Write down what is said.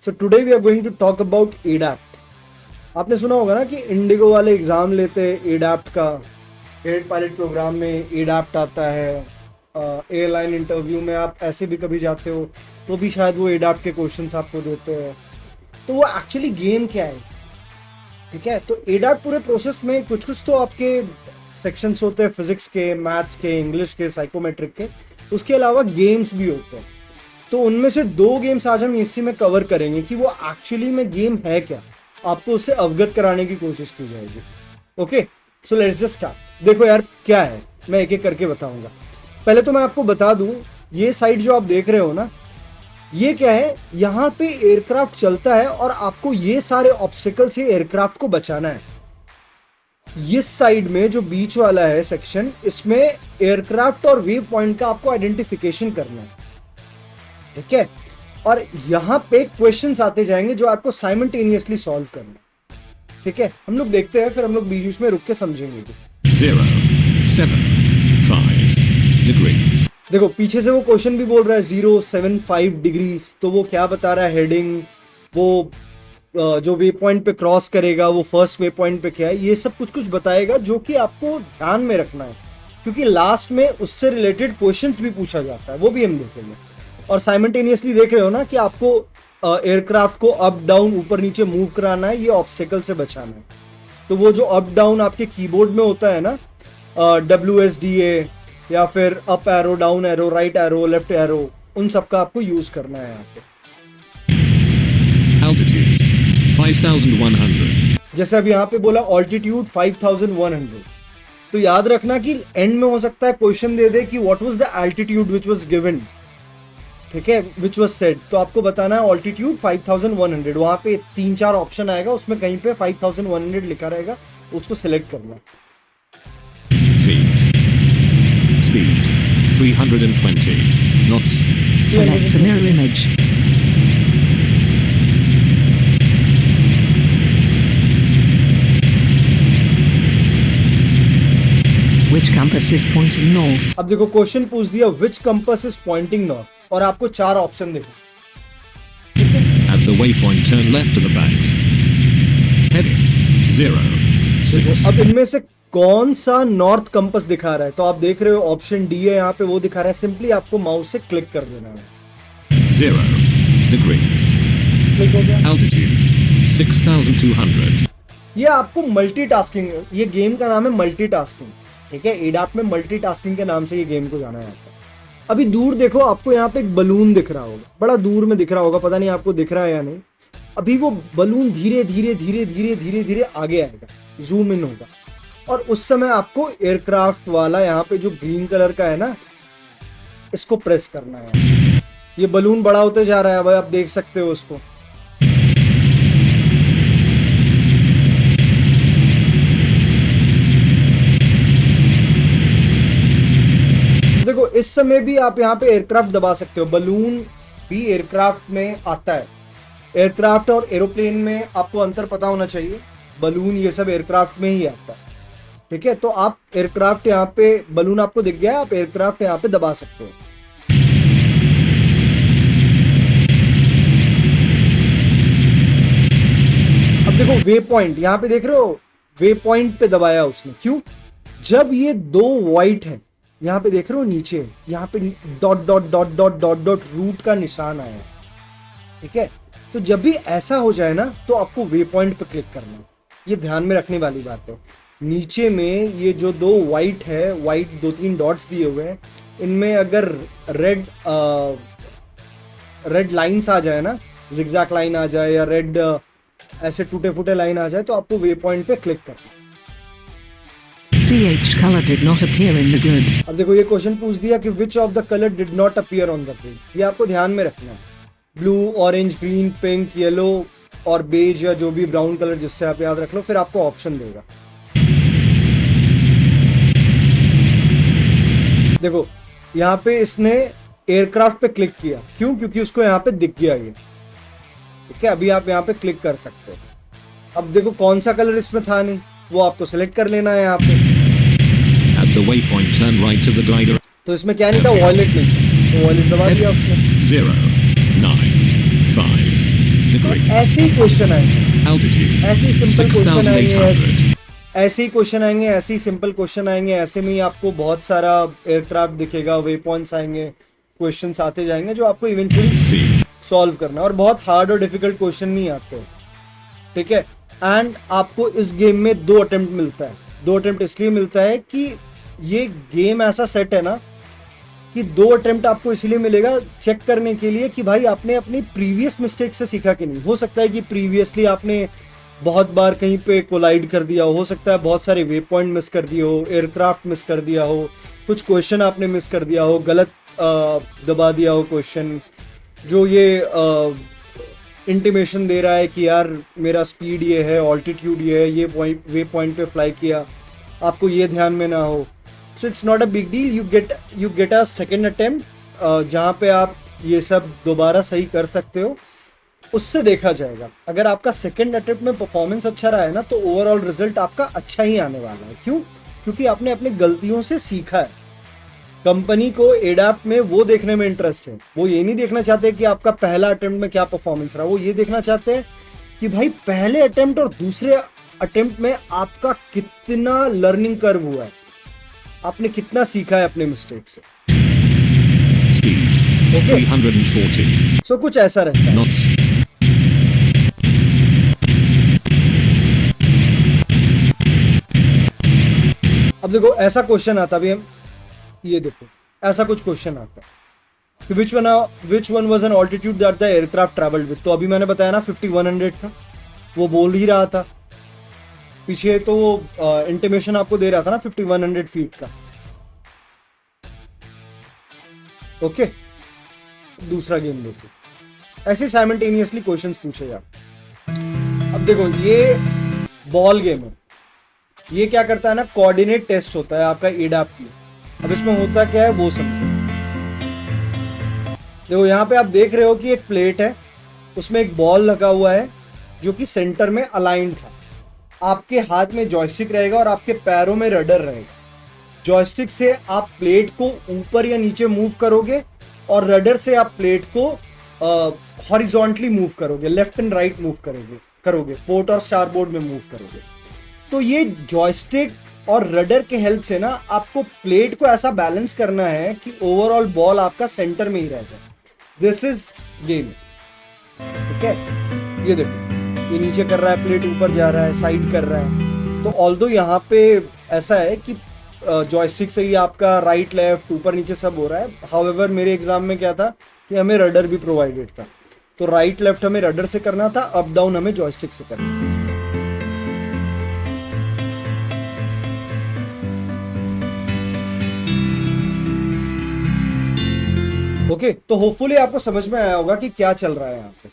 So today we are going to talk about adapt. आपने सुना होगा ना कि इंडिगो वाले एग्ज़ाम लेते हैं एडैप्ट का, एयर पायलट प्रोग्राम में एडैप्ट आता है। एयरलाइन इंटरव्यू में आप ऐसे भी कभी जाते हो तो भी शायद वो एडैप्ट के क्वेश्चंस आपको देते हैं। तो वो एक्चुअली गेम क्या है, ठीक है? तो एडैप्ट पूरे प्रोसेस में कुछ कुछ तो आपके सेक्शंस होते हैं, फिजिक्स के, मैथ्स के, इंग्लिश के, साइकोमेट्रिक के, उसके अलावा गेम्स भी होते हैं। तो उनमें से 2 गेम्स आज हम इसी में कवर करेंगे कि वो एक्चुअली में गेम है क्या, आपको उससे अवगत कराने की कोशिश की जाएगी। Okay, so let's just start. देखो यार क्या है, मैं एक एक करके बताऊंगा। पहले तो मैं आपको बता दूं, ये साइड जो आप देख रहे हो ना, ये क्या है, यहाँ पे एयरक्राफ्ट चलता है और आपको ये सारे ऑब्स्टिकल से एयरक्राफ्ट को बचाना है। इस साइड में जो बीच वाला है सेक्शन, इसमें एयरक्राफ्ट और वेव पॉइंट का आपको आइडेंटिफिकेशन करना है, ठीक है? और यहाँ पे क्वेश्चंस आते जाएंगे जो आपको साइमल्टेनियसली सॉल्व करना है, ठीक है? हम लोग देखते हैं, फिर हम लोग बीच में रुक के समझेंगे। 0, 7, 5 degrees. देखो पीछे से वो क्वेश्चन भी बोल रहा है 0, 7, 5 डिग्रीज। तो वो क्या बता रहा है, हेडिंग, वो जो वे पॉइंट पे क्रॉस करेगा वो फर्स्ट वे पॉइंट पे क्या है, ये सब कुछ कुछ बताएगा जो कि आपको ध्यान में रखना है, क्योंकि लास्ट में उससे रिलेटेड क्वेश्चंस भी पूछा जाता है, वो भी हम देखेंगे। और साइमल्टेनियसली देख रहे हो ना कि आपको एयरक्राफ्ट को अप डाउन ऊपर नीचे मूव कराना है, ये ऑब्स्टिकल से बचाना है। तो वो जो अप डाउन आपके कीबोर्ड में होता है ना, WSDA या फिर up arrow, down arrow, right arrow, left arrow, उन सब का आपको यूज करना है यहाँ पे। Altitude 5100. जैसे अब यहाँ पे बोला ऑल्टीट्यूड 5100, तो याद रखना कि एंड में हो सकता है क्वेश्चन दे दे कि what was the altitude which was given, ठीक है, व्हिच वाज सेड। तो आपको बताना है ऑल्टीट्यूड 5100। वहां पे 3-4 ऑप्शन आएगा, उसमें कहीं पे 5100 लिखा रहेगा, उसको सिलेक्ट करना। Feet. Speed 320 knots. Select the mirror image. Which compass is pointing north? अब देखो क्वेश्चन पूछ दिया विच कंपास इज पॉइंटिंग नॉर्थ, और आपको 4 ऑप्शन देखो। At the waypoint, turn left to the bank. Heading 0, देखो 6. अब इनमें से कौन सा नॉर्थ कंपास दिखा रहा है, तो आप देख रहे हो ऑप्शन डी है यहाँ पे, वो दिखा रहा है। सिंपली आपको माउस से क्लिक कर देना है, 0 degrees. क्लिक हो गया। Altitude 6200. ये आपको मल्टीटास्किंग, ये गेम का नाम है मल्टीटास्किंग, ठीक है? एडैप्ट में मल्टीटास्किंग के नाम से ये गेम को जाना जाता है। अभी दूर देखो, आपको यहाँ पे एक बलून दिख रहा होगा, बड़ा दूर में दिख रहा होगा, पता नहीं आपको दिख रहा है या नहीं। अभी वो बलून धीरे धीरे धीरे धीरे धीरे धीरे आगे आएगा, जूम इन होगा, और उस समय आपको एयरक्राफ्ट वाला यहाँ पे जो ग्रीन कलर का है ना, इसको प्रेस करना है। ये बलून बड़ा होते जा रहा है, भाई आप देख सकते हो उसको। देखो इस समय भी आप यहाँ पे एयरक्राफ्ट दबा सकते हो, बलून भी एयरक्राफ्ट में आता है। एयरक्राफ्ट और एरोप्लेन में आपको अंतर पता होना चाहिए, बलून ये सब एयरक्राफ्ट में ही आता है, ठीक है? तो आप एयरक्राफ्ट यहाँ पे, बलून आपको दिख गया, आप एयरक्राफ्ट यहाँ पे दबा सकते हो। अब देखो वे पॉइंट, यहाँ पे देख रहे हो, वे पॉइंट पे दबाया उसने, क्यों? जब ये 2 वाइट है, यहाँ पे देख रहे हो नीचे, यहाँ पे dot dot dot dot dot dot root का निशान आया, ठीक है? तो जब भी ऐसा हो जाए ना, तो आपको वे पॉइंट पे क्लिक करना है। ये ध्यान में रखने वाली बात है। नीचे में ये जो 2 वाइट है, वाइट 2-3 डॉट्स दिए हुए हैं, इनमें अगर रेड लाइंस आ जाए ना, जिगजैग लाइन आ जाए या रेड ऐसे टूटे फूटे लाइन आ जाए, तो आपको वे पॉइंट पे क्लिक करना है। CH color did not appear in the grid. अब देखो ये क्वेश्चन पूछ दिया कि which of the colour did not appear on the grid. ये आपको ध्यान में रखना है। Blue, orange, green, pink, yellow और बेज या जो भी ब्राउन कलर, जिससे आप याद रख लो, फिर आपको ऑप्शन देगा। देखो यहाँ पे इसने एयरक्राफ्ट पे क्लिक किया, क्यों? क्योंकि उसको यहाँ पे दिख गया ये, ठीक है? अभी आप यहाँ पे क्लिक कर सकते हो। अब देखो कौन सा कलर इसमें था नहीं, वो आपको सिलेक्ट कर लेना है यहाँ पे। At the waypoint, turn right to the glider. तो इसमें क्या नहीं था, वॉयलेट नहीं था, तो वॉयलेट दबा दिया उसने। 0, 9, 5 the Greeks. ऐसे ही क्वेश्चन आएंगे, Altitude ऐसे ही सिंपल क्वेश्चन आएंगे, 6,800. ऐसे ही क्वेश्चन आएंगे, ऐसे ही सिंपल क्वेश्चन आएंगे, ऐसे में ही आपको बहुत सारा एयरक्राफ्ट दिखेगा, वे पॉइंट्स आएंगे, क्वेश्चंस आते जाएंगे जो आपको इवेंचुअली Fee. सॉल्व करना है, और बहुत हार्ड और डिफिकल्ट क्वेश्चन नहीं आते, ठीक है। एंड आपको इस गेम में 2 अटेम्प्ट मिलता है। 2 अटेम्प्ट इसलिए मिलता है कि ये गेम ऐसा सेट है ना कि 2 अटेम्प्ट आपको इसलिए मिलेगा चेक करने के लिए कि भाई आपने अपनी प्रीवियस मिस्टेक से सीखा कि नहीं। हो सकता है कि प्रीवियसली आपने बहुत बार कहीं पे कोलाइड कर दिया हो सकता है बहुत सारे वे पॉइंट मिस कर दिए हो, एयरक्राफ्ट मिस कर दिया हो, कुछ क्वेश्चन आपने मिस कर दिया हो, गलत दबा दिया हो क्वेश्चन, जो ये इंटीमेशन दे रहा है कि यार मेरा स्पीड ये है, ऑल्टीट्यूड ये है, ये वे पॉइंट पे फ्लाई किया, आपको ये ध्यान में ना हो। So it's not a big deal, you get a second attempt जहाँ पे आप ये सब दोबारा सही कर सकते हो, उससे देखा जाएगा। अगर आपका सेकेंड अटेम्प्ट में परफॉर्मेंस अच्छा रहा है ना तो ओवरऑल रिजल्ट आपका अच्छा ही आने वाला है। क्यों? क्योंकि आपने अपनी गलतियों से सीखा है। कंपनी को एडाप्ट में वो देखने में इंटरेस्ट है, वो ये नहीं देखना चाहते कि आपका पहला अटेम्प्ट में क्या परफॉर्मेंस रहा, वो ये देखना चाहते हैं कि भाई पहले अटेम्प्ट और दूसरे अटेम्प्ट में आपका कितना लर्निंग कर्व हुआ है, आपने कितना सीखा है अपने मिस्टेक से। Speed. Okay. 340 सो कुछ ऐसा रहता है। knots. अब देखो ऐसा क्वेश्चन आता भी, हम ये देखो ऐसा कुछ क्वेश्चन आता है कि which one was an altitude that the aircraft travelled with. तो अभी मैंने बताया ना 5100 था, वो बोल ही रहा था पीछे, तो वो इंटीमेशन आपको दे रहा था ना 5100 फीट का। ओके, दूसरा गेम देखो, ऐसे साइमल्टेनियसली क्वेश्चंस पूछेगा। अब देखो ये बॉल गेम है, ये क्या करता है ना, कोऑर्डिनेट टेस्ट होता है आपका एडाप्ट में। अब इसमें होता क्या है वो समझो। देखो यहाँ पे आप देख रहे हो कि एक प्लेट है, उसमें एक बॉल लगा हुआ है जो कि सेंटर में अलाइंड था। आपके हाथ में जॉयस्टिक रहेगा और आपके पैरों में रडर रहेगा। जॉयस्टिक से आप प्लेट को ऊपर या नीचे मूव करोगे और रडर से आप प्लेट को हॉरिजॉन्टली मूव करोगे, लेफ्ट एंड राइट मूव करोगे, पोर्ट और स्टारबोर्ड में मूव करोगे। तो ये जॉयस्टिक और रडर के हेल्प से ना आपको प्लेट को ऐसा बैलेंस करना है कि ओवरऑल बॉल आपका सेंटर में ही रह जाए। दिस इज गेम, ठीक है। ये देखो ये नीचे कर रहा है, प्लेट ऊपर जा रहा है, साइड कर रहा है। तो ऑल्दो यहाँ पे ऐसा है कि जॉयस्टिक से ही आपका राइट लेफ्ट ऊपर नीचे सब हो रहा है। हाउएवर मेरे एग्जाम में क्या था कि हमें रडर भी प्रोवाइडेड था, तो राइट लेफ्ट हमें रडर से करना था, अप डाउन हमें जॉयस्टिक से करना था। ओके, तो होपफुली आपको समझ में आया होगा कि क्या चल रहा है यहाँ पे।